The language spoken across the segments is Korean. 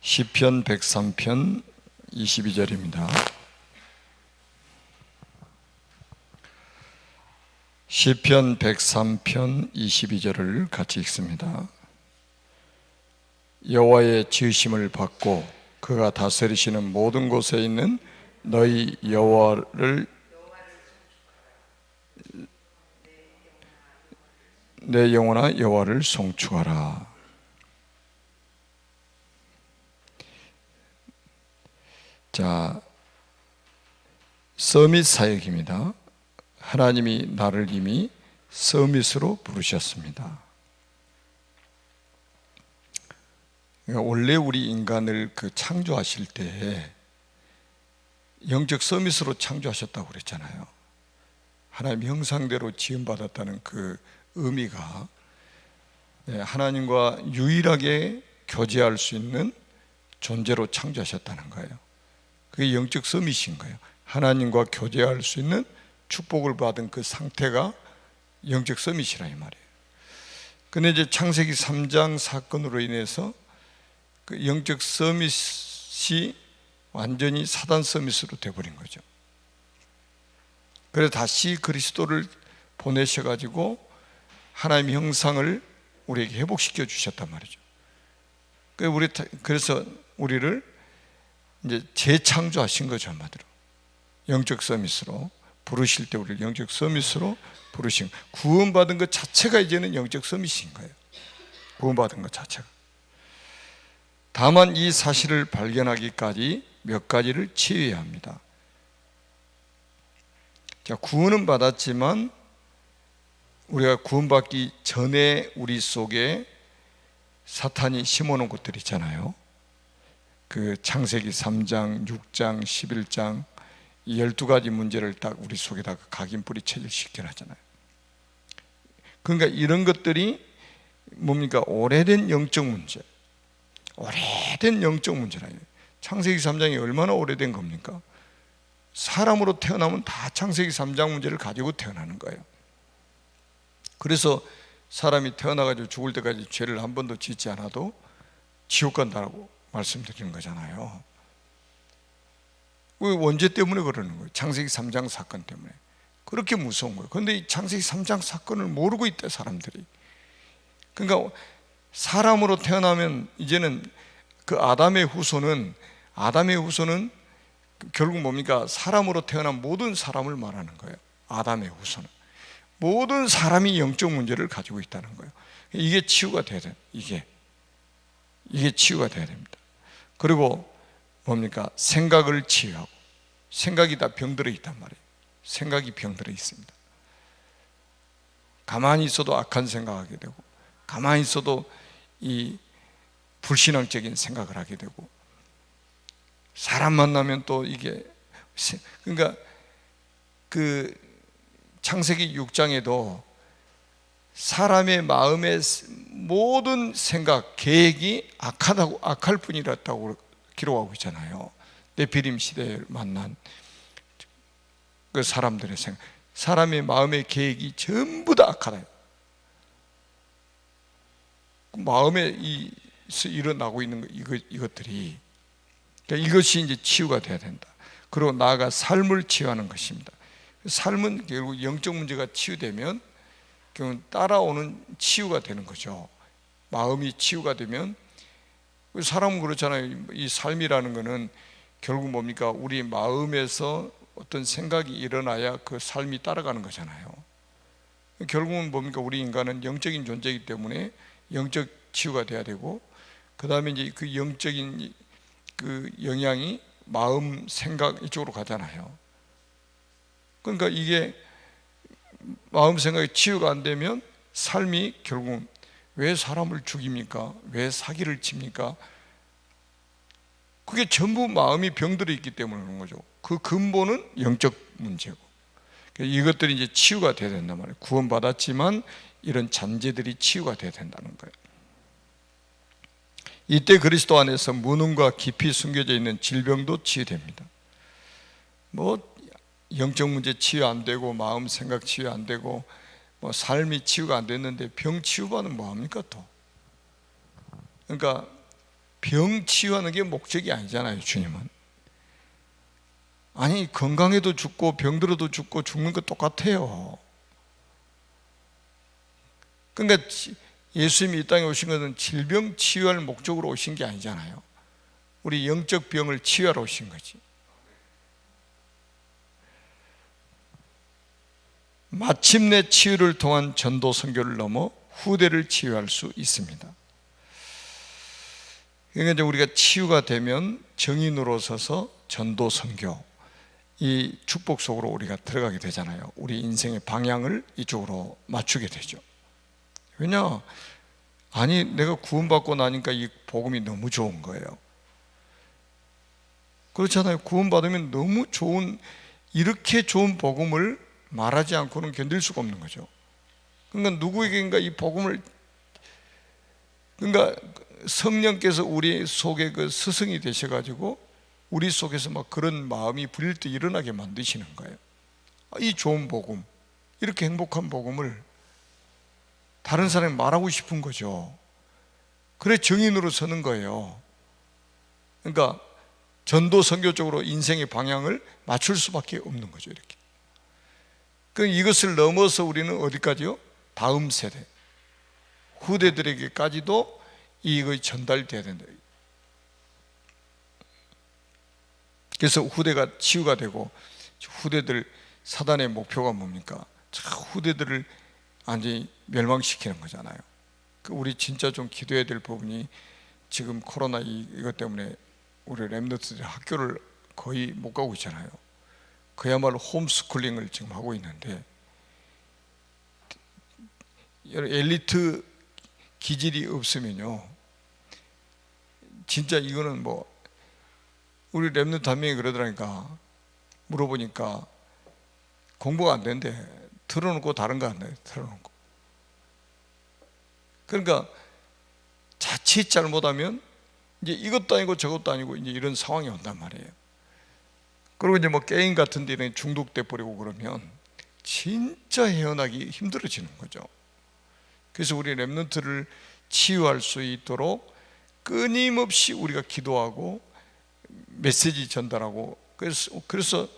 시편 103편 22절입니다. 시편 103편 22절을 같이 읽습니다. 여호와의 지으심을 받고 그가 다스리시는 모든 곳에 있는 너희 여호와를 내 영혼아 여호와를 송축하라. 자, 서밋 사역입니다. 하나님이 나를 이미 서밋으로 부르셨습니다. 그러니까 원래 우리 인간을 창조하실 때 영적 서밋으로 창조하셨다고 그랬잖아요. 하나님 형상대로 지음받았다는 그 의미가 하나님과 유일하게 교제할 수 있는 존재로 창조하셨다는 거예요. 그게 영적 서밋인 거예요. 하나님과 교제할 수 있는 축복을 받은 그 상태가 영적 서밋이라 이 말이에요. 근데 이제 창세기 3장 사건으로 인해서 그 영적 서밋이 완전히 사단 서밋으로 돼버린 거죠. 그래서 다시 그리스도를 보내셔가지고 하나님의 형상을 우리에게 회복시켜 주셨단 말이죠. 그래서 우리를 이제 재창조하신 거죠, 한마디로. 영적 서밋으로 부르실 때 우리를 영적 서밋으로 부르신, 구원받은 것 자체가 이제는 영적 서밋인 거예요. 구원받은 것 자체가. 다만 이 사실을 발견하기까지 몇 가지를 치유해야 합니다. 자, 구원은 받았지만 우리가 구원받기 전에 우리 속에 사탄이 심어놓은 것들 있잖아요. 그 창세기 3장, 6장, 11장 이 12가지 문제를 딱 우리 속에다가 각인뿌리 체질시켜놨잖아요. 그러니까 이런 것들이 뭡니까? 오래된 영적 문제, 오래된 영적 문제라요. 창세기 3장이 얼마나 오래된 겁니까? 사람으로 태어나면 다 창세기 3장 문제를 가지고 태어나는 거예요. 그래서 사람이 태어나가지고 죽을 때까지 죄를 한 번도 짓지 않아도 지옥 간다고 말씀드리는 거잖아요. 원죄 때문에 그러는 거예요. 창세기 3장 사건 때문에. 그렇게 무서운 거예요. 그런데 이 창세기 3장 사건을 모르고 있대, 사람들이. 그러니까 사람으로 태어나면 이제는 그 아담의 후손은 결국 뭡니까? 사람으로 태어난 모든 사람을 말하는 거예요. 아담의 후손은 모든 사람이 영적 문제를 가지고 있다는 거예요. 이게 치유가 돼야 돼요. 이게 치유가 돼야 됩니다. 그리고 뭡니까? 생각을 치유하고, 생각이 다 병들어 있단 말이에요. 생각이 병들어 있습니다. 가만히 있어도 악한 생각하게 되고, 가만히 있어도 이 불신앙적인 생각을 하게 되고, 사람 만나면 또 이게, 그러니까 그 창세기 6장에도 사람의 마음의 모든 생각, 계획이 악할 뿐이었다고 기록하고 있잖아요. 네피림 시대에 만난 그 사람들의 생각, 사람의 마음의 계획이 전부 다 악하다. 마음에 일어나고 있는 이것들이, 그러니까 이것이 이제 치유가 돼야 된다. 그리고 나아가 삶을 치유하는 것입니다. 삶은 결국 영적 문제가 치유되면 따라오는 치유가 되는 거죠. 마음이 치유가 되면, 사람은 그렇잖아요. 이 삶이라는 거는 결국 뭡니까? 우리 마음에서 어떤 생각이 일어나야 그 삶이 따라가는 거잖아요. 결국은 뭡니까? 우리 인간은 영적인 존재이기 때문에 영적 치유가 돼야 되고, 그 다음에 이제 그 영적인 그 영향이 마음, 생각 이쪽으로 가잖아요. 그러니까 이게 마음 생각이 치유가 안 되면 삶이 결국은 왜 사람을 죽입니까? 왜 사기를 칩니까? 그게 전부 마음이 병들어 있기 때문에 그런 거죠. 그 근본은 영적 문제고, 이것들이 이제 치유가 돼야 된단 말이에요. 구원받았지만 이런 잔재들이 치유가 돼야 된다는 거예요. 이때 그리스도 안에서 무능과 깊이 숨겨져 있는 질병도 치유됩니다. 영적 문제 치유 안 되고, 마음 생각 치유 안 되고, 삶이 치유가 안 됐는데 병 치유받으면 뭐합니까 또? 그러니까 병 치유하는 게 목적이 아니잖아요, 주님은. 아니, 건강해도 죽고 병들어도 죽고 죽는 거 똑같아요. 그러니까 예수님이 이 땅에 오신 것은 질병 치유할 목적으로 오신 게 아니잖아요. 우리 영적 병을 치유하러 오신 거지. 마침내 치유를 통한 전도 선교를 넘어 후대를 치유할 수 있습니다. 그러니까 이제 우리가 치유가 되면 정인으로 서서 전도 선교, 이 축복 속으로 우리가 들어가게 되잖아요. 우리 인생의 방향을 이쪽으로 맞추게 되죠. 왜냐? 아니, 내가 구원받고 나니까 이 복음이 너무 좋은 거예요. 그렇잖아요. 구원받으면 너무 좋은, 이렇게 좋은 복음을 말하지 않고는 견딜 수가 없는 거죠. 그러니까 누구에게인가 이 복음을, 그러니까 성령께서 우리 속에 그 스승이 되셔가지고 우리 속에서 막 그런 마음이 불일 때 일어나게 만드시는 거예요. 이 좋은 복음, 이렇게 행복한 복음을 다른 사람이 말하고 싶은 거죠. 그래 정인으로 서는 거예요. 그러니까 전도 선교 쪽으로 인생의 방향을 맞출 수밖에 없는 거죠. 이렇게. 그 이것을 넘어서 우리는 어디까지요? 다음 세대, 후대들에게까지도 이거 전달돼야 된다. 그래서 후대가 치유가 되고, 후대들, 사단의 목표가 뭡니까? 후대들을 완전히 멸망시키는 거잖아요. 우리 진짜 좀 기도해야 될 부분이, 지금 코로나 이것 때문에 우리 랩런트들이 학교를 거의 못 가고 있잖아요. 그야말로 홈스쿨링을 지금 하고 있는데, 엘리트 기질이 없으면요, 진짜 이거는 뭐, 우리 랩런트 한 명이 그러더라니까, 물어보니까 공부가 안 된대. 틀어놓고 다른 거 안 돼. 틀어놓고. 그러니까 자칫 잘못하면 이제 이것도 아니고 저것도 아니고 이제 이런 상황이 온단 말이에요. 그리고 이제 뭐 게임 같은 데는 중독돼 버리고 그러면 진짜 헤어나기 힘들어지는 거죠. 그래서 우리 랩런트를 치유할 수 있도록 끊임없이 우리가 기도하고 메시지 전달하고, 그래서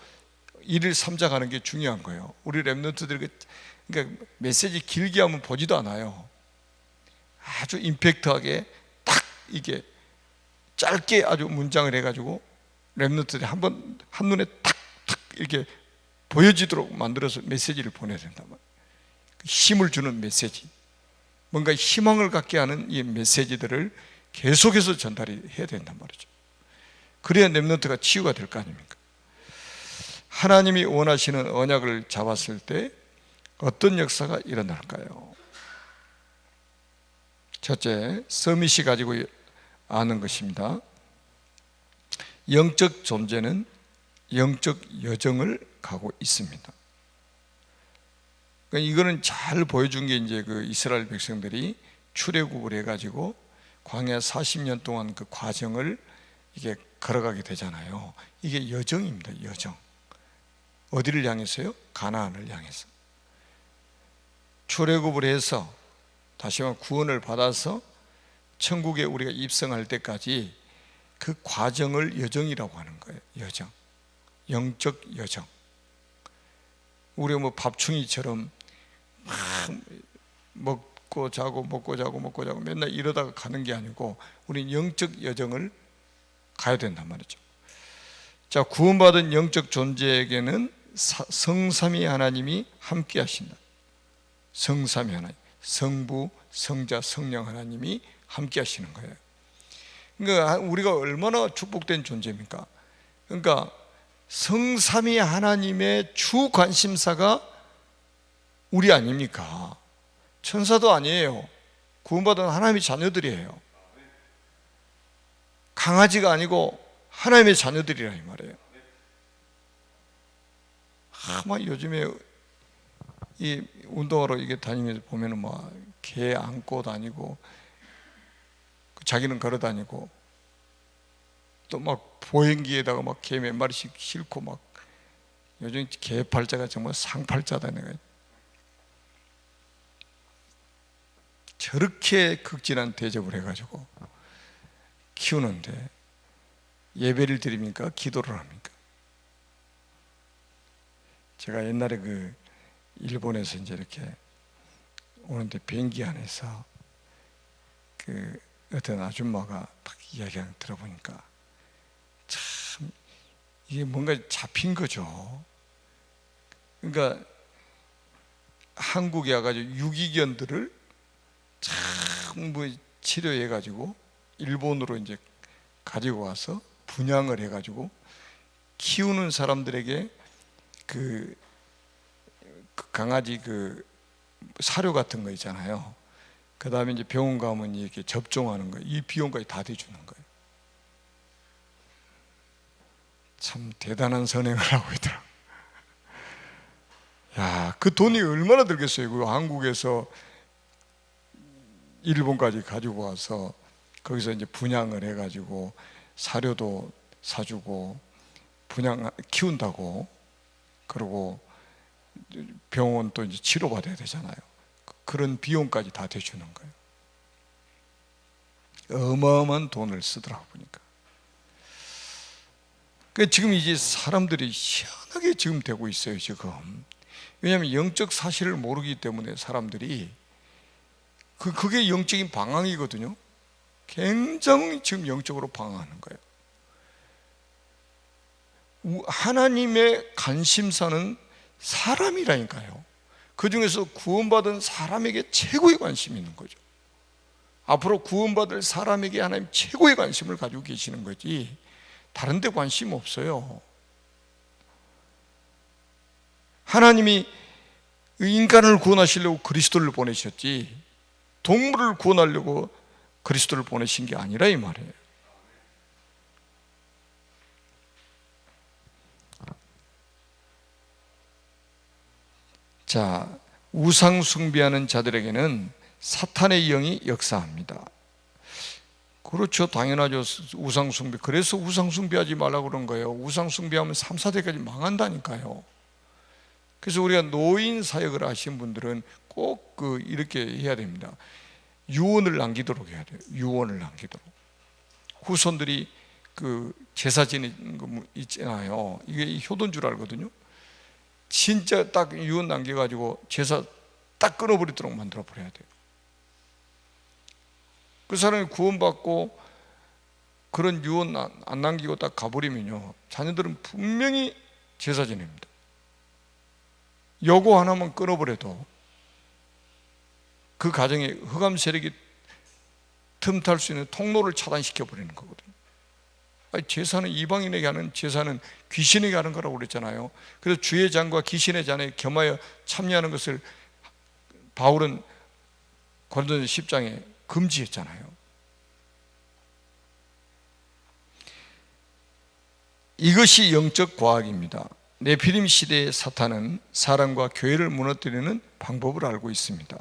일일 삼자가는 게 중요한 거예요. 우리 랩런트들, 그러니까 메시지 길게 하면 보지도 않아요. 아주 임팩트하게 딱 이게 짧게 아주 문장을 해가지고 랩런트들이 한눈에 탁탁 이렇게 보여지도록 만들어서 메시지를 보내야 된단 말이에요. 힘을 주는 메시지, 뭔가 희망을 갖게 하는 이 메시지들을 계속해서 전달이 해야 된단 말이죠. 그래야 랩런트가 치유가 될 거 아닙니까? 하나님이 원하시는 언약을 잡았을 때 어떤 역사가 일어날까요? 첫째, 서밋이 가지고 아는 것입니다. 영적 존재는 영적 여정을 가고 있습니다. 그러니까 이거는 잘 보여준 게 이제 그 이스라엘 백성들이 출애굽을 해가지고 광야 40년 동안 그 과정을 이게 걸어가게 되잖아요. 이게 여정입니다. 여정. 어디를 향해서요? 가나안을 향해서. 출애굽을 해서 다시 한번 구원을 받아서 천국에 우리가 입성할 때까지 그 과정을 여정이라고 하는 거예요. 여정. 영적 여정. 우리가 뭐 밥충이처럼 막 먹고 자고 먹고 자고 먹고 자고 맨날 이러다가 가는 게 아니고 우리는 영적 여정을 가야 된단 말이죠. 자, 구원받은 영적 존재에게는 성삼위 하나님이 함께 하신다. 성삼위 하나님, 성부, 성자, 성령 하나님이 함께 하시는 거예요. 그러니까 우리가 얼마나 축복된 존재입니까? 그러니까 성삼위 하나님의 주 관심사가 우리 아닙니까? 천사도 아니에요. 구원받은 하나님의 자녀들이에요. 강아지가 아니고 하나님의 자녀들이라 이 말이에요. 아마 요즘에 이 운동하러 이게 다니면서 보면은 막 개 안고 다니고 자기는 걸어 다니고 또 막 보행기에다가 막 개 몇 마리씩 싣고 막 요즘 개 팔자가 정말 상팔자다 내가. 저렇게 극진한 대접을 해가지고 키우는데 예배를 드립니까? 기도를 합니까? 제가 옛날에 그 일본에서 이제 이렇게 오는데 비행기 안에서 그 어떤 아줌마가 딱 이야기하는 거 들어보니까 참 이게 뭔가 잡힌 거죠. 그러니까 한국에 와가지고 유기견들을 전부 치료해가지고 일본으로 이제 가지고 와서 분양을 해가지고 키우는 사람들에게 그 강아지 그 사료 같은 거 있잖아요. 그 다음에 이제 병원 가면 이렇게 접종하는 거, 이 비용까지 다 대주는 거예요. 참 대단한 선행을 하고 있더라. 야, 그 돈이 얼마나 들겠어요. 그 한국에서 일본까지 가지고 와서 거기서 이제 분양을 해가지고 사료도 사주고 분양 키운다고, 그리고 병원 또 이제 치료받아야 되잖아요. 그런 비용까지 다 대주는 거예요. 어마어마한 돈을 쓰더라고 보니까. 지금 이제 사람들이 희한하게 지금 되고 있어요 지금. 왜냐하면 영적 사실을 모르기 때문에 사람들이 그게 영적인 방황이거든요. 굉장히 지금 영적으로 방황하는 거예요. 하나님의 관심사는 사람이라니까요. 그 중에서 구원받은 사람에게 최고의 관심이 있는 거죠. 앞으로 구원받을 사람에게 하나님 최고의 관심을 가지고 계시는 거지 다른 데 관심 없어요. 하나님이 인간을 구원하시려고 그리스도를 보내셨지 동물을 구원하려고 그리스도를 보내신 게 아니라 이 말이에요. 자, 우상 숭배하는 자들에게는 사탄의 영이 역사합니다. 그렇죠, 당연하죠. 우상 숭배. 그래서 우상 숭배하지 말라고 그런 거예요. 우상 숭배하면 3, 4대까지 망한다니까요. 그래서 우리가 노인 사역을 하신 분들은 꼭 이렇게 해야 됩니다. 유언을 남기도록 해야 돼요. 유언을 남기도록. 후손들이 그 제사 지내는 거 있잖아요. 이게 효도인 줄 알거든요. 진짜 딱 유언 남겨가지고 제사 딱 끊어버리도록 만들어 버려야 돼요. 그 사람이 구원받고 그런 유언 안 남기고 딱 가버리면요, 자녀들은 분명히 제사 지냅니다. 요거 하나만 끊어버려도 그 가정에 흑암 세력이 틈탈 수 있는 통로를 차단시켜 버리는 거거든요. 아니, 제사는 이방인에게 하는 제사는 귀신에게 하는 거라고 그랬잖아요. 그래서 주의 잔과 귀신의 잔에 겸하여 참여하는 것을 바울은 고린도전서 10장에 금지했잖아요. 이것이 영적 과학입니다. 네피림 시대의 사탄은 사람과 교회를 무너뜨리는 방법을 알고 있습니다.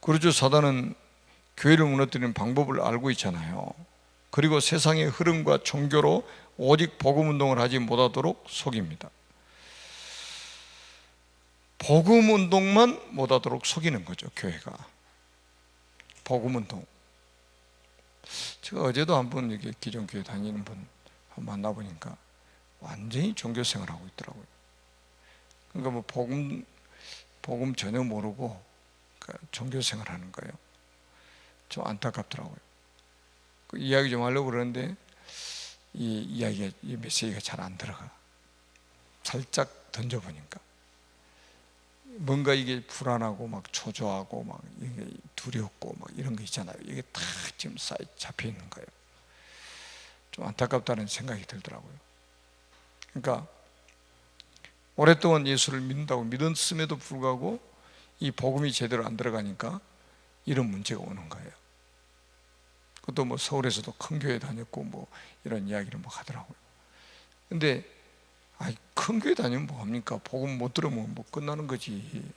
그렇죠. 사탄은 교회를 무너뜨리는 방법을 알고 있잖아요. 그리고 세상의 흐름과 종교로 오직 복음운동을 하지 못하도록 속입니다. 복음운동만 못하도록 속이는 거죠, 교회가. 복음운동. 제가 어제도 한번 이렇게 기존교회 다니는 분 만나보니까 완전히 종교생활하고 있더라고요. 그러니까 뭐 복음 전혀 모르고 그러니까 종교생활하는 거예요. 좀 안타깝더라고요. 그 이야기 좀 하려고 그러는데 이 메시지가 잘 안 들어가. 살짝 던져보니까 뭔가 이게 불안하고 막 초조하고 막 이게 두렵고 막 이런 거 있잖아요. 이게 다 지금 잡혀 있는 거예요. 좀 안타깝다는 생각이 들더라고요. 그러니까 오랫동안 예수를 믿는다고 믿었음에도 불구하고 이 복음이 제대로 안 들어가니까 이런 문제가 오는 거예요. 그것도 뭐 서울에서도 큰 교회 다녔고 뭐 이런 이야기를 뭐 하더라고요. 근데 큰 교회 다니면 뭐 합니까? 복음 못 들으면 뭐 끝나는 거지.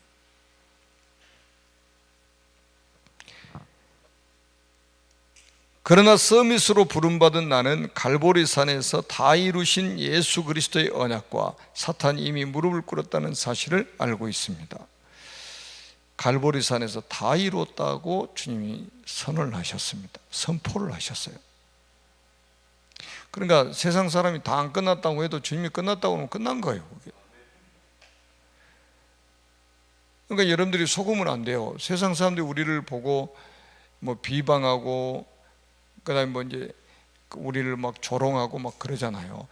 그러나 서밋으로 부름받은 나는 갈보리산에서 다 이루신 예수 그리스도의 언약과 사탄이 이미 무릎을 꿇었다는 사실을 알고 있습니다. 갈보리산에서 다 이루었다고 주님이 선언을 하셨습니다. 선포를 하셨어요. 그러니까 세상 사람이 다 안 끝났다고 해도 주님이 끝났다고 하면 끝난 거예요. 그러니까 여러분들이 속으면 안 돼요. 세상 사람들이 우리를 보고 뭐 비방하고 그다음에 뭐 이제 우리를 막 조롱하고 막 그러잖아요.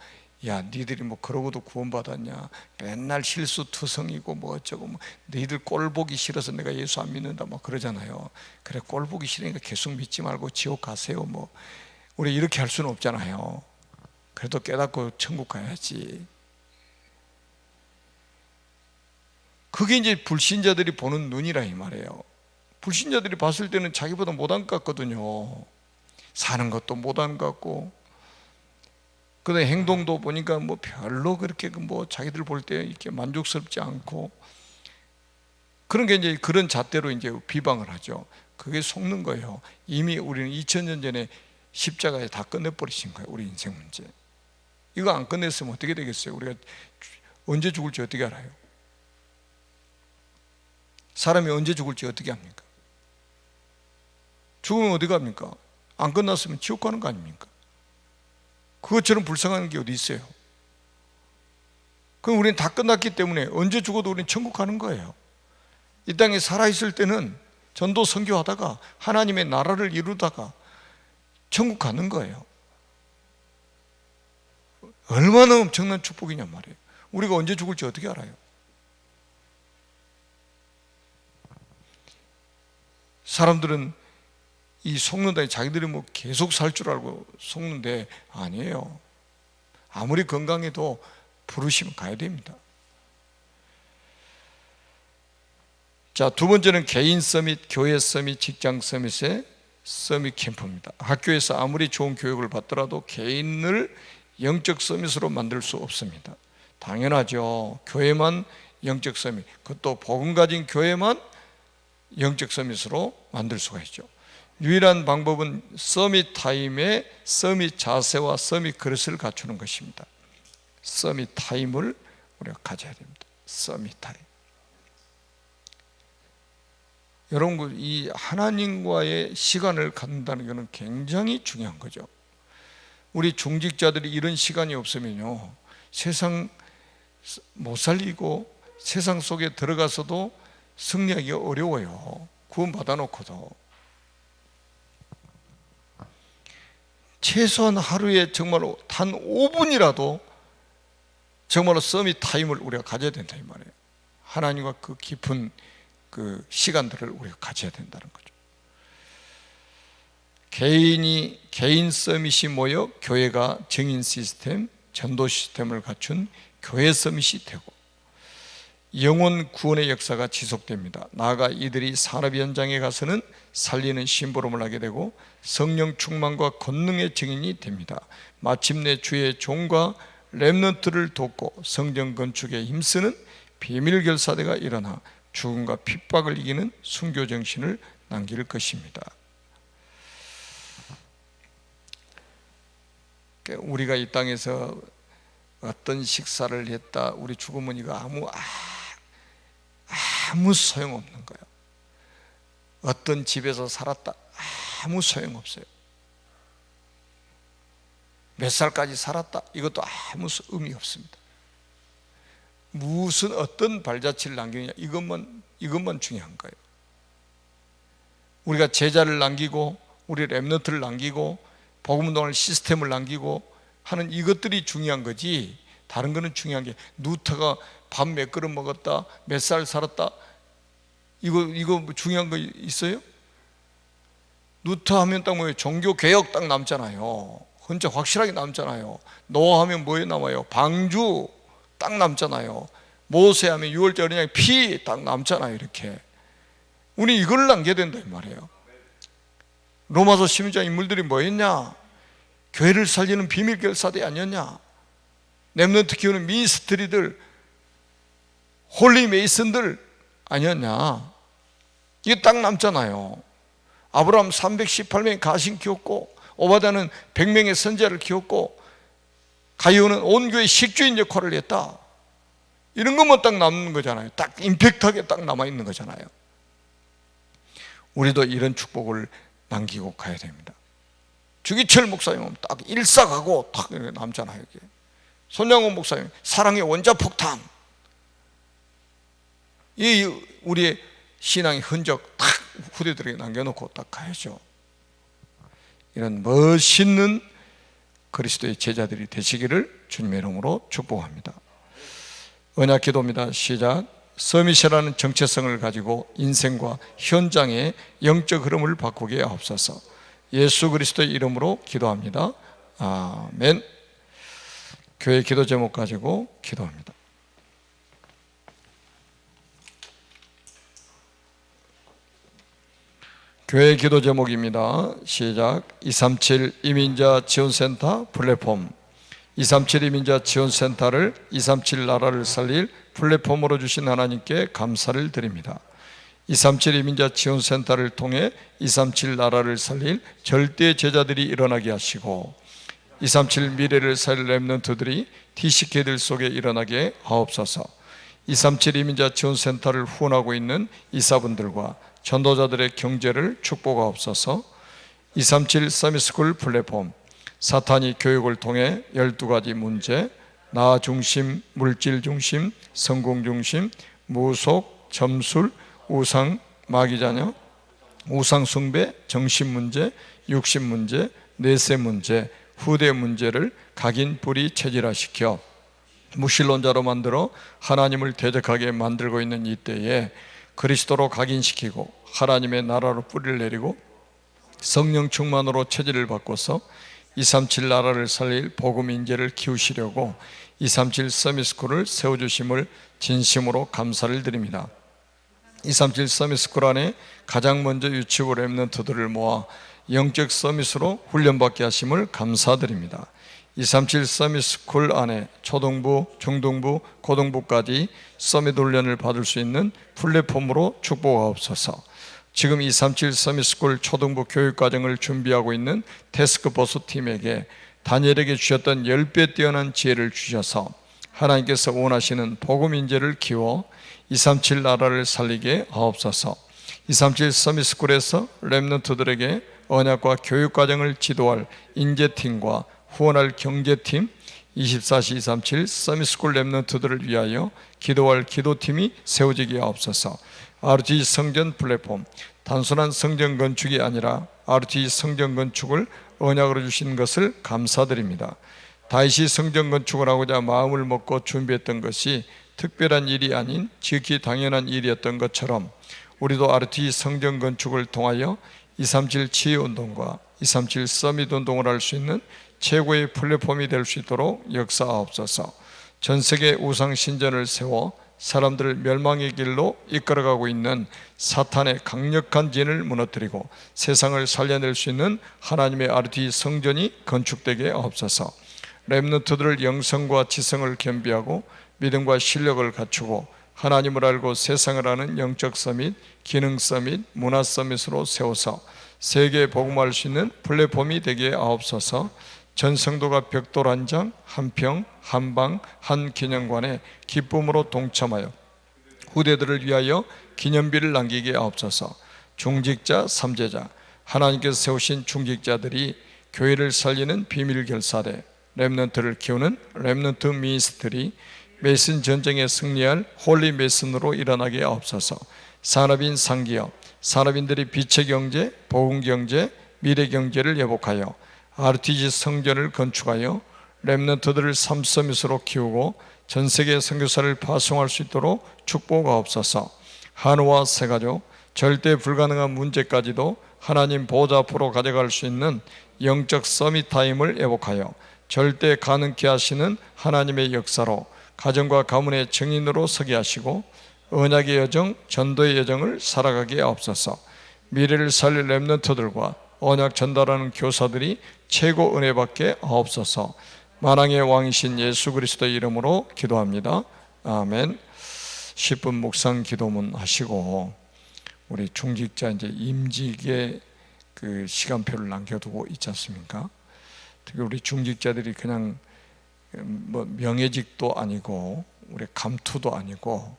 야, 니들이 뭐 그러고도 구원받았냐? 맨날 실수투성이고 뭐 어쩌고 뭐 너희들 꼴 보기 싫어서 내가 예수 안 믿는다 막 그러잖아요. 그래, 꼴 보기 싫으니까 계속 믿지 말고 지옥 가세요. 뭐 우리 이렇게 할 수는 없잖아요. 그래도 깨닫고 천국 가야지. 그게 이제 불신자들이 보는 눈이라 이 말이에요. 불신자들이 봤을 때는 자기보다 못한 것 같거든요. 사는 것도 못한 것 같고, 그다음에 행동도 보니까 뭐 별로 그렇게 뭐 자기들 볼 때 이렇게 만족스럽지 않고, 그런 게 이제 그런 잣대로 이제 비방을 하죠. 그게 속는 거예요. 이미 우리는 2000년 전에 십자가에 다 끝내버리신 거예요. 우리 인생 문제. 이거 안 끝냈으면 어떻게 되겠어요? 우리가 언제 죽을지 어떻게 알아요? 사람이 언제 죽을지 어떻게 합니까? 죽으면 어디 갑니까? 안 끝났으면 지옥 가는 거 아닙니까? 그것처럼 불쌍한 게 어디 있어요? 그럼 우리는 다 끝났기 때문에 언제 죽어도 우리는 천국 가는 거예요. 이 땅에 살아있을 때는 전도 선교하다가 하나님의 나라를 이루다가 천국 가는 거예요. 얼마나 엄청난 축복이냔 말이에요. 우리가 언제 죽을지 어떻게 알아요? 사람들은 이 속는다, 자기들이 뭐 계속 살 줄 알고 속는데 아니에요. 아무리 건강해도 부르시면 가야 됩니다. 자, 두 번째는 개인 서밋, 교회 서밋, 직장 서밋의 서밋 캠프입니다. 학교에서 아무리 좋은 교육을 받더라도 개인을 영적 서밋으로 만들 수 없습니다. 당연하죠. 교회만 영적 서밋, 그것도 복음 가진 교회만 영적 서밋으로 만들 수가 있죠. 유일한 방법은 서밋 타임에 서밋 자세와 서밋 그릇을 갖추는 것입니다. 서밋 타임을 우리가 가져야 됩니다. 서밋 타임. 여러분, 이 하나님과의 시간을 갖는다는 것은 굉장히 중요한 거죠. 우리 중직자들이 이런 시간이 없으면요, 세상 못 살리고 세상 속에 들어가서도 승리하기가 어려워요. 구원 받아놓고도. 최소한 하루에 정말로 단 5분이라도 정말로 서밋 타임을 우리가 가져야 된다 이 말이에요. 하나님과 그 깊은 그 시간들을 우리가 가져야 된다는 거죠. 개인 서밋이 모여 교회가 정인 시스템, 전도 시스템을 갖춘 교회 서밋이 되고, 영혼 구원의 역사가 지속됩니다. 나아가 이들이 산업 현장에 가서는 살리는 심부름을 하게 되고 성령 충만과 권능의 증인이 됩니다. 마침내 주의 종과 렘넌트를 돕고 성전 건축에 힘쓰는 비밀 결사대가 일어나 죽음과 핍박을 이기는 순교 정신을 남길 것입니다. 우리가 이 땅에서 어떤 식사를 했다, 우리 죽으면 이거 아무 소용없는 거예요. 어떤 집에서 살았다, 아무 소용없어요. 몇 살까지 살았다, 이것도 아무 의미 없습니다. 무슨 어떤 발자취를 남기느냐, 이것만 중요한 거예요. 우리가 제자를 남기고 우리 렘넌트를 남기고 복음운동할 시스템을 남기고 하는 이것들이 중요한 거지, 다른 거는 중요한 게 누타가 밥 몇 그릇 먹었다, 몇 살 살았다, 이거 뭐 중요한 거 있어요? 누타 하면 딱 뭐예요? 종교개혁 딱 남잖아요. 혼자 확실하게 남잖아요. 노아 하면 뭐에 남아요? 방주 딱 남잖아요. 모세 하면 6월절 어린양의 피 딱 남잖아요. 이렇게 우리 이걸 남겨야 된다 이 말이에요. 로마서 12장 인물들이 뭐였냐? 교회를 살리는 비밀 결사대 아니었냐? 렘넌트 키우는 미니스트리들, 홀리 메이슨들 아니었냐? 이게 딱 남잖아요. 아브라함 318명의 가신 키웠고, 오바다는 100명의 선지자를 키웠고, 가이오는 온 교회 식주인 역할을 했다. 이런 것만 딱 남는 거잖아요. 딱 임팩트하게 딱 남아있는 거잖아요. 우리도 이런 축복을 남기고 가야 됩니다. 주기철 목사님은 딱 일사가고 딱 남잖아요. 이게. 손양원 목사님 사랑의 원자폭탄. 이 우리의 신앙의 흔적 딱 후대들에게 남겨놓고 딱 가야죠. 이런 멋있는 그리스도의 제자들이 되시기를 주님의 이름으로 축복합니다. 언약 기도입니다. 시작. 서밋이라는 정체성을 가지고 인생과 현장의 영적 흐름을 바꾸게 하옵소서. 예수 그리스도의 이름으로 기도합니다. 아멘. 교회 기도 제목 가지고 기도합니다. 교회 기도 제목입니다. 시작. 237 이민자 지원센터 플랫폼. 237 이민자 지원센터를 237 나라를 살릴 플랫폼으로 주신 하나님께 감사를 드립니다. 237 이민자 지원센터를 통해 237 나라를 살릴 절대 제자들이 일어나게 하시고 237 미래를 살릴 렘넌트들이 TCK들 속에 일어나게 하옵소서. 237 이민자 지원센터를 후원하고 있는 이사분들과 전도자들의 경제를 축복하옵소서. 237 서밋스쿨 플랫폼. 사탄이 교육을 통해 12가지 문제, 나 중심, 물질 중심, 성공 중심, 무속, 점술, 우상, 마귀자녀, 우상 숭배, 정신 문제, 육신 문제, 내세 문제, 후대 문제를 각인 뿌리 체질화시켜 무신론자로 만들어 하나님을 대적하게 만들고 있는 이때에 그리스도로 각인시키고 하나님의 나라로 뿌리를 내리고 성령 충만으로 체질을 바꿔서 237 나라를 살릴 복음 인재를 키우시려고 237 서밋스쿨을 세워주심을 진심으로 감사를 드립니다. 237 서밋스쿨 안에 가장 먼저 유치부 렘넌트들을 모아 영적 서밋으로 훈련받게 하심을 감사드립니다. 237 서밋스쿨 안에 초등부, 중등부, 고등부까지 서밋 훈련을 받을 수 있는 플랫폼으로 축복하옵소서. 지금 237 서밋스쿨 초등부 교육과정을 준비하고 있는 태스크포스 팀에게 다니엘에게 주셨던 10배 뛰어난 지혜를 주셔서 하나님께서 원하시는 복음 인재를 키워 237 나라를 살리게 하옵소서. 237 서밋스쿨에서 렘넌트들에게 언약과 교육과정을 지도할 인재팀과 후원할 경제팀, 24시 237 서밋스쿨 렘넌트들을 위하여 기도할 기도팀이 세워지게 하옵소서. RTG 성전 플랫폼, 단순한 성전 건축이 아니라 RTG 성전 건축을 언약으로 주신 것을 감사드립니다. 다윗이 성전 건축을 하고자 마음을 먹고 준비했던 것이 특별한 일이 아닌 지극히 당연한 일이었던 것처럼 우리도 RTG 성전 건축을 통하여 237 치유운동과 237 서밋 운동을 할 수 있는 최고의 플랫폼이 될 수 있도록 역사하옵소서. 전세계 우상신전을 세워 사람들을 멸망의 길로 이끌어가고 있는 사탄의 강력한 진을 무너뜨리고 세상을 살려낼 수 있는 하나님의 RTG 성전이 건축되게 하옵소서. 렘넌트들을 영성과 지성을 겸비하고 믿음과 실력을 갖추고 하나님을 알고 세상을 아는 영적 서밋, 기능 서밋, 문화 서밋으로 세워서 세계에 복음할 수 있는 플랫폼이 되게 하옵소서. 전 성도가 벽돌 한 장, 한 평, 한 방, 한 기념관에 기쁨으로 동참하여 후대들을 위하여 기념비를 남기게 하옵소서. 중직자, 삼제자, 하나님께서 세우신 중직자들이 교회를 살리는 비밀 결사대, 렘넌트를 키우는 렘넌트 미니스트리, 메슨 전쟁에 승리할 홀리 메슨으로 일어나게 하옵소서. 산업인 상기업, 산업인들이 빛의 경제, 복음 경제, 미래 경제를 회복하여 RTG 성전을 건축하여 렘넌트들을 삼서밋으로 키우고 전세계 선교사를 파송할 수 있도록 축복하옵소서. 한우와 세가족, 절대 불가능한 문제까지도 하나님 보좌 앞으로 가져갈 수 있는 영적 서밋 타임을 회복하여 절대 가능케 하시는 하나님의 역사로 가정과 가문의 증인으로 서게 하시고 언약의 여정, 전도의 여정을 살아가게 하옵소서. 미래를 살릴 렘넌트들과 언약 전달하는 교사들이 최고 은혜 받게 하옵소서. 만왕의 왕이신 예수 그리스도의 이름으로 기도합니다. 아멘. 10분 묵상 기도문 하시고 우리 중직자 이제 임직의 그 시간표를 남겨두고 있지 않습니까? 특히 우리 중직자들이 그냥 뭐 명예직도 아니고 우리 감투도 아니고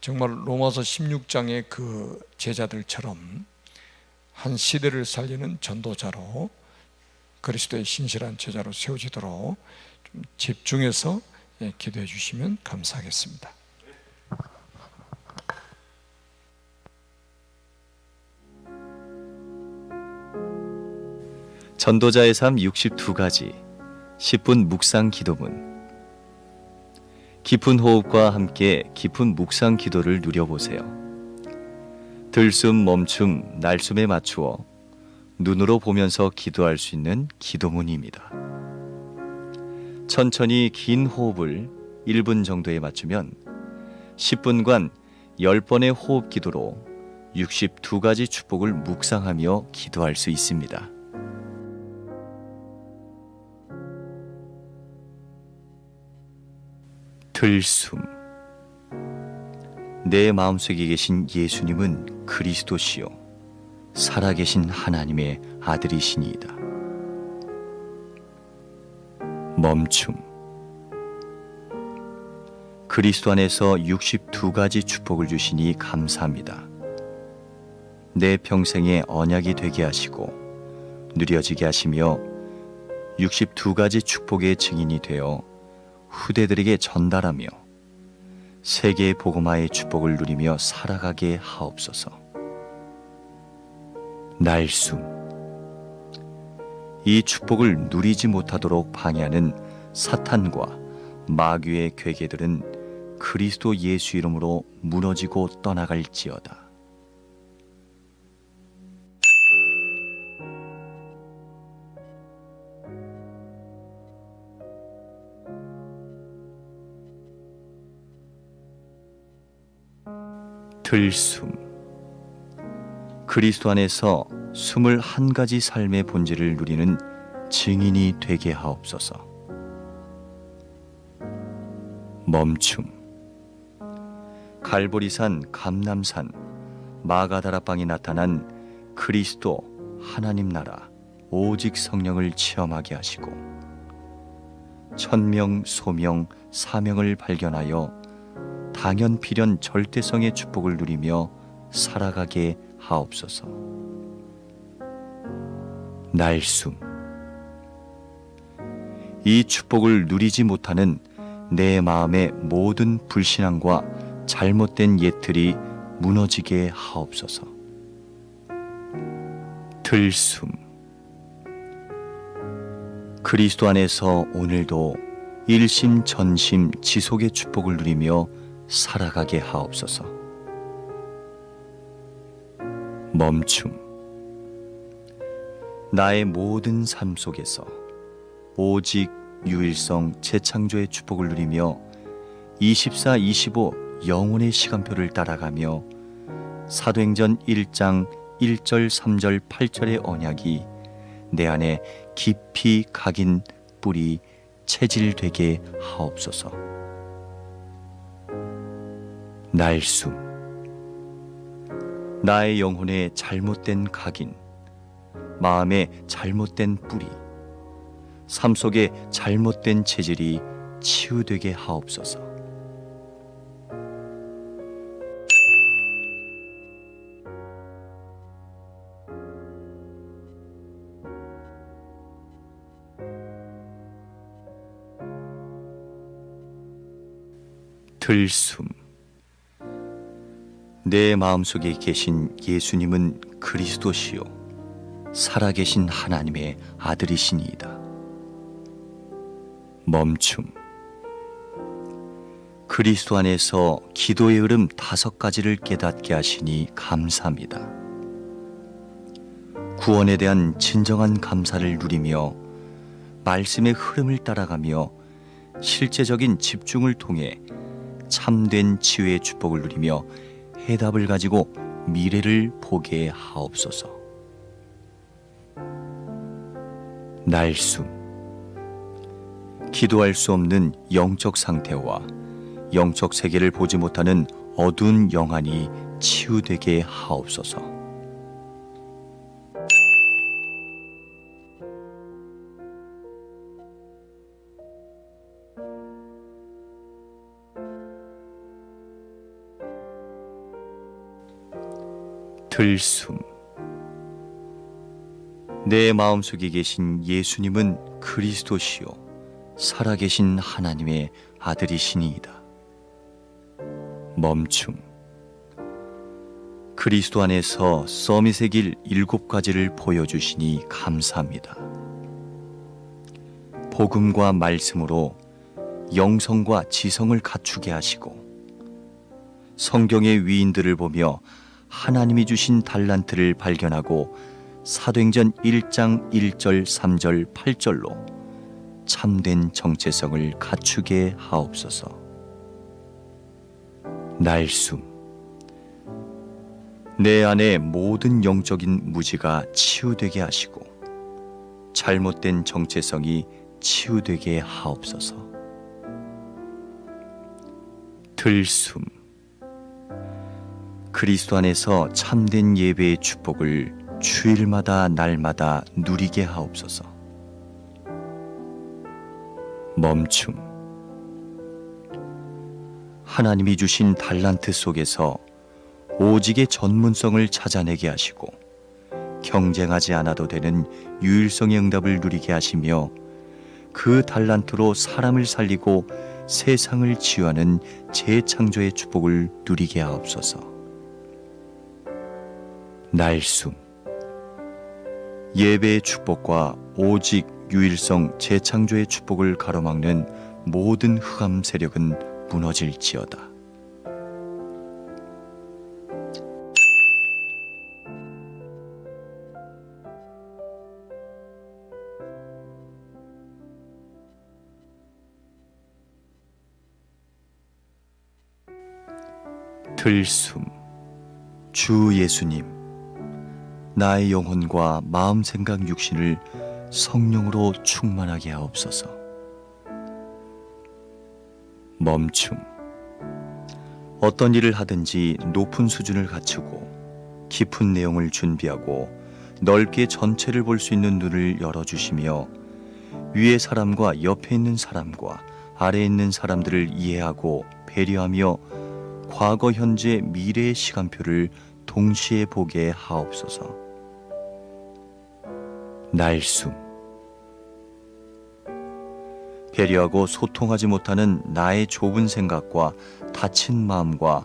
정말 로마서 16장의 그 제자들처럼 한 시대를 살리는 전도자로, 그리스도의 신실한 제자로 세워지도록 좀 집중해서 기도해 주시면 감사하겠습니다. 전도자의 삶 62가지 10분 묵상 기도문. 깊은 호흡과 함께 깊은 묵상 기도를 누려보세요. 들숨, 멈춤, 날숨에 맞추어 눈으로 보면서 기도할 수 있는 기도문입니다. 천천히 긴 호흡을 1분 정도에 맞추면 10분간 10번의 호흡 기도로 62가지 축복을 묵상하며 기도할 수 있습니다. 들숨. 내 마음속에 계신 예수님은 그리스도시요 살아계신 하나님의 아들이시니이다. 멈춤. 그리스도 안에서 62가지 축복을 주시니 감사합니다. 내 평생의 언약이 되게 하시고 누려지게 하시며 62가지 축복의 증인이 되어 후대들에게 전달하며 세계 복음화의 축복을 누리며 살아가게 하옵소서. 날숨. 이 축복을 누리지 못하도록 방해하는 사탄과 마귀의 괴계들은 그리스도 예수 이름으로 무너지고 떠나갈지어다. 들숨. 그리스도 안에서 21가지 삶의 본질을 누리는 증인이 되게 하옵소서. 멈춤. 갈보리산, 감람산, 마가다라방에 나타난 그리스도 하나님 나라 오직 성령을 체험하게 하시고 천명, 소명, 사명을 발견하여 당연 필연 절대성의 축복을 누리며 살아가게 하옵소서. 날숨. 이 축복을 누리지 못하는 내 마음의 모든 불신앙과 잘못된 예틀이 무너지게 하옵소서. 들숨. 그리스도 안에서 오늘도 일심 전심 지속의 축복을 누리며 살아가게 하옵소서. 멈춤. 나의 모든 삶 속에서 오직 유일성 재창조의 축복을 누리며 24, 25 영혼의 시간표를 따라가며 사도행전 1장 1절, 3절, 8절의 언약이 내 안에 깊이 각인 뿌리 체질되게 하옵소서. 날숨. 나의 영혼의 잘못된 각인, 마음의 잘못된 뿌리, 삶 속의 잘못된 체질이 치유되게 하옵소서. 들숨. 내 마음속에 계신 예수님은 그리스도시요 살아계신 하나님의 아들이시니이다. 멈춤. 그리스도 안에서 기도의 흐름 5가지를 깨닫게 하시니 감사합니다. 구원에 대한 진정한 감사를 누리며 말씀의 흐름을 따라가며 실제적인 집중을 통해 참된 치유의 축복을 누리며 해답을 가지고 미래를 보게 하옵소서. 날숨. 기도할 수 없는 영적 상태와 영적 세계를 보지 못하는 어두운 영안이 치유되게 하옵소서. 들숨. 내 마음속에 계신 예수님은 그리스도시요 살아계신 하나님의 아들이시니이다. 멈춤. 그리스도 안에서 서밋의 길 7가지를 보여주시니 감사합니다. 복음과 말씀으로 영성과 지성을 갖추게 하시고 성경의 위인들을 보며 하나님이 주신 달란트를 발견하고 사도행전 1장 1절 3절 8절로 참된 정체성을 갖추게 하옵소서. 날숨. 내 안에 모든 영적인 무지가 치유되게 하시고 잘못된 정체성이 치유되게 하옵소서. 들숨. 그리스도 안에서 참된 예배의 축복을 주일마다 날마다 누리게 하옵소서. 멈춤. 하나님이 주신 달란트 속에서 오직의 전문성을 찾아내게 하시고 경쟁하지 않아도 되는 유일성의 응답을 누리게 하시며 그 달란트로 사람을 살리고 세상을 치유하는 재창조의 축복을 누리게 하옵소서. 날숨. 예배의 축복과 오직 유일성 재창조의 축복을 가로막는 모든 흑암 세력은 무너질지어다. 들숨. 주 예수님, 나의 영혼과 마음, 생각, 육신을 성령으로 충만하게 하옵소서. 멈춤. 어떤 일을 하든지 높은 수준을 갖추고 깊은 내용을 준비하고 넓게 전체를 볼 수 있는 눈을 열어주시며 위의 사람과 옆에 있는 사람과 아래에 있는 사람들을 이해하고 배려하며 과거, 현재, 미래의 시간표를 동시에 보게 하옵소서. 날숨. 배려하고 소통하지 못하는 나의 좁은 생각과 다친 마음과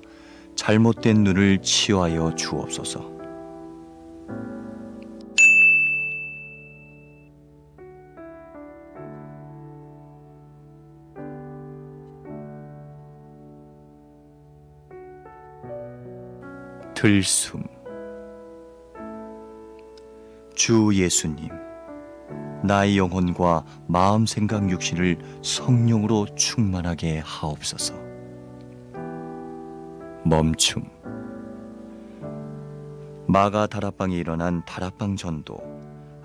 잘못된 눈을 치유하여 주옵소서. 들숨. 주 예수님, 나의 영혼과 마음, 생각, 육신을 성령으로 충만하게 하옵소서. 멈춤. 마가 다락방에 일어난 다락방 전도,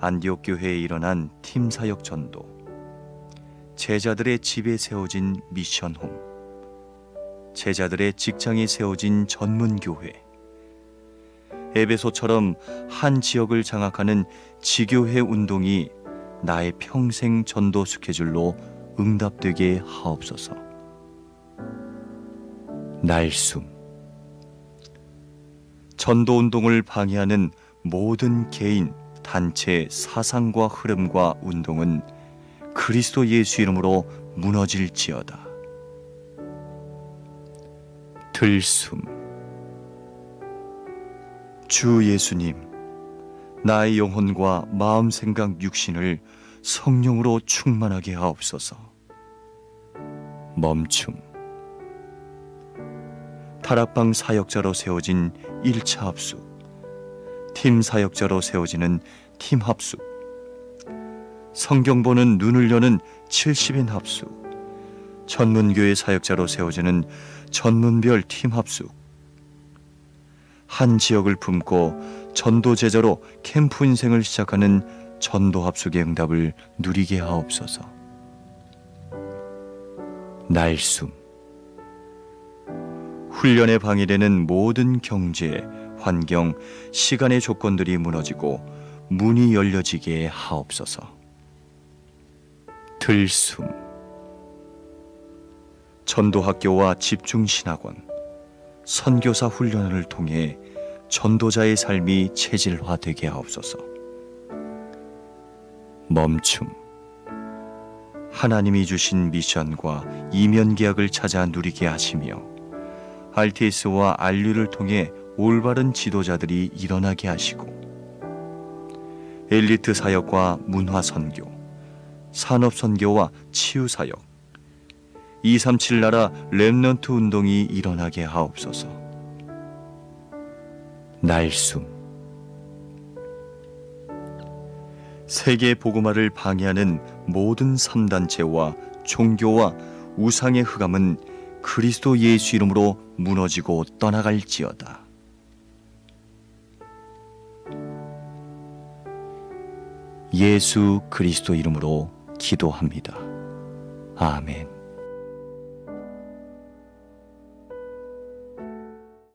안디옥 교회에 일어난 팀 사역 전도, 제자들의 집에 세워진 미션홈, 제자들의 직장에 세워진 전문교회, 에베소처럼 한 지역을 장악하는 지교회 운동이 나의 평생 전도 스케줄로 응답되게 하옵소서. 날숨. 전도 운동을 방해하는 모든 개인, 단체, 사상과 흐름과 운동은 그리스도 예수 이름으로 무너질지어다. 들숨. 주 예수님, 나의 영혼과 마음, 생각, 육신을 성령으로 충만하게 하옵소서. 멈춤. 다락방 사역자로 세워진 1차 합숙, 팀 사역자로 세워지는 팀 합숙, 성경 보는 눈을 여는 70인 합숙, 전문교회 사역자로 세워지는 전문별 팀 합숙, 한 지역을 품고 전도 제자로 캠프 인생을 시작하는 전도 합숙의 응답을 누리게 하옵소서. 날숨. 훈련에 방해되는 모든 경제, 환경, 시간의 조건들이 무너지고 문이 열려지게 하옵소서. 들숨. 전도학교와 집중신학원, 선교사 훈련을 통해 전도자의 삶이 체질화되게 하옵소서. 멈춤. 하나님이 주신 미션과 이면 계약을 찾아 누리게 하시며 RTS와 RU를 통해 올바른 지도자들이 일어나게 하시고 엘리트 사역과 문화 선교, 산업 선교와 치유 사역, 237 나라 렘넌트 운동이 일어나게 하옵소서. 날숨. 세계 복음화를 방해하는 모든 3단체와 종교와 우상의 흑암은 그리스도 예수 이름으로 무너지고 떠나갈지어다. 예수 그리스도 이름으로 기도합니다. 아멘.